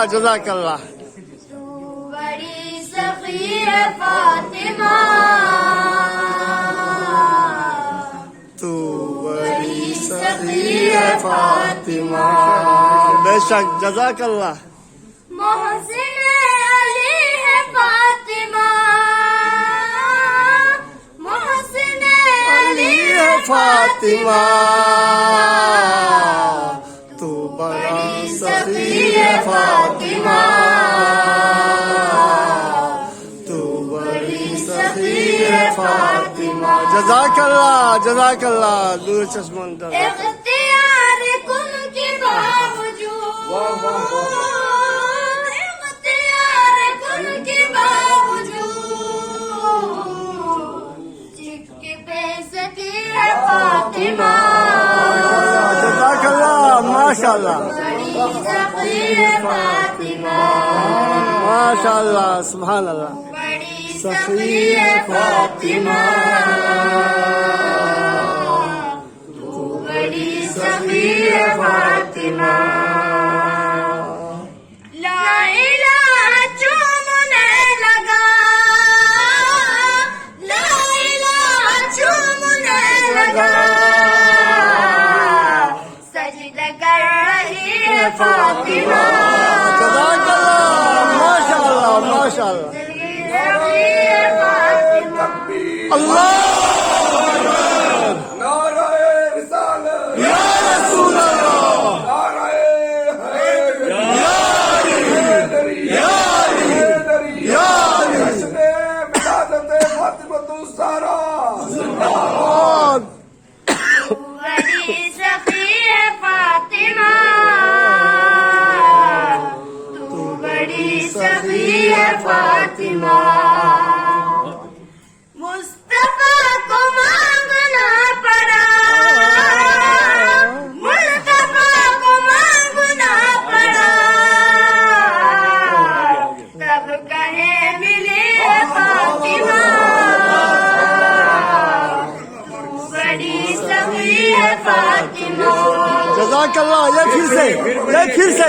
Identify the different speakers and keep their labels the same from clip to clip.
Speaker 1: जज़ाकल्लाह।
Speaker 2: तू बड़ी सखी है फातिमा,
Speaker 1: तू बड़ी सखी है फातिमा। बेशक, जज़ाकल्लाह।
Speaker 2: मोहसिन अली है फातिमा, मोहसिन अली है
Speaker 1: फातिमा, तू बड़ा सखी है फातिमा, तू बड़ी सखी है फातिमा। जज़ाकल्लाह, जज़ाकल्लाह। दूर चश्मन
Speaker 2: इख्तियार कुन के बावजूद, इख्तियार कुन के बावजूद चिक्के पे सकी है फातिमा,
Speaker 1: जज़ाकल्लाह। माशाअल्लाह,
Speaker 2: बड़ी सखी है फातिमा,
Speaker 1: माशाअल्लाह, सुभान अल्लाह।
Speaker 2: बड़ी सखी है फातिमा, तू बड़ी सखी है फातिमा। ला इलाहा चूमने लगा, ला इलाहा चूमने लगा, सजदा कर रही है फातिमा,
Speaker 1: जज़ाकल्लाह। माशाअल्लाह, माशाअल्लाह। अल्लाह
Speaker 3: नाराए रिसालत,
Speaker 1: या रसूल अल्लाह,
Speaker 3: नाराए हैदरी,
Speaker 1: हैदरी,
Speaker 3: हैदरी,
Speaker 1: या
Speaker 3: जश्ने विलादते फातिमतुज़ ज़हरा।
Speaker 2: तू बड़ी सखी है फातिमा, तू बड़ी सखी है फातिमा। मुस्तफा को मांगना पड़ा, मुस्तफा को मांगना पड़ा, तब कहे मिली है फातिमा, तू बड़ी सखी है फातिमा,
Speaker 1: जज़ाकल्लाह। ये फिर से, ये फिर से।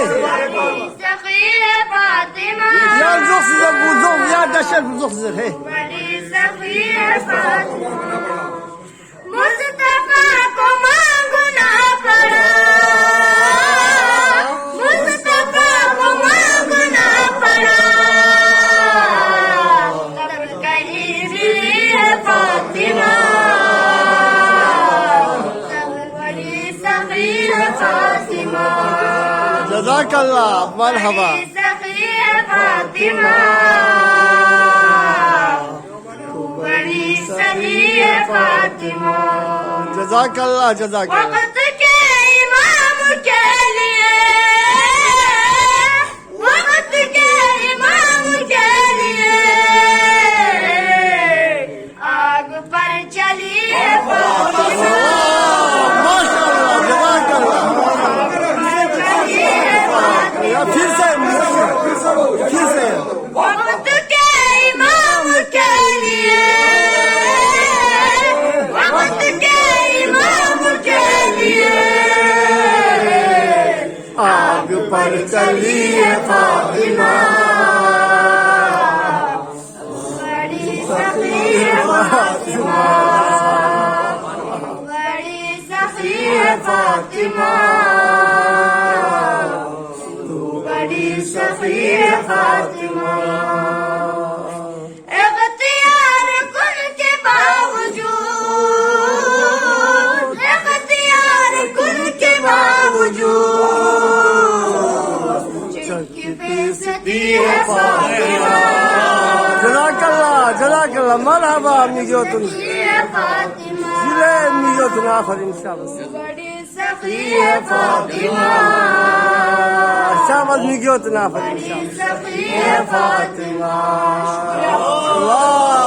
Speaker 2: सखी है फातिमा,
Speaker 1: या ज़ुख़ बुज़ुर्ग, या दशर बुज़ुर्ग है।
Speaker 2: बड़ी सखी है फातिमा। मुस्तफा को मांगना पड़ा, मुस्तफा को मांगना पड़ा, तब कहीं मिली है फातिमा, तब बड़ी सखी है फातिमा,
Speaker 1: जज़ाकल्लाह। मरहबा।
Speaker 2: बड़ी सखी है फातिमा, तू बड़ी सखी है फातिमा।
Speaker 1: जज़ाकल्लाह, जज़ाकल्लाह।
Speaker 2: वक्त के इमाम के लिए, वक्त के इमाम के लिए आग पर चली है फातिमा,
Speaker 1: माशाअल्लाह, जज़ाकल्लाह।
Speaker 2: चली है फातिमा।
Speaker 1: या फिर से, फिर से।
Speaker 2: वक्त के इमाम के लिए, वक्त के इमाम के लिए
Speaker 1: आग पर चली है फातिमा,
Speaker 2: बड़ी सखी है फातिमा, बड़ी सखी है फातिमा, तू बड़ी सखी है फातिमा। इख्तियार कुन के बावजूद, इख्तियार कुन के बावजूद चिक्की पे सती है फातिमा,
Speaker 1: जज़ाकल्लाह, जज़ाकल्लाह। मरहबा मिजोतुन,
Speaker 2: है फातिमा,
Speaker 1: जिले मिजोतुन आखिर इंशाअल्लाह।
Speaker 2: बड़ी सखी है फातिमा,
Speaker 1: शाबाश मिजोतुन आखिर इंशाअल्लाह।
Speaker 2: सखी है फातिमा।
Speaker 1: अल्लाह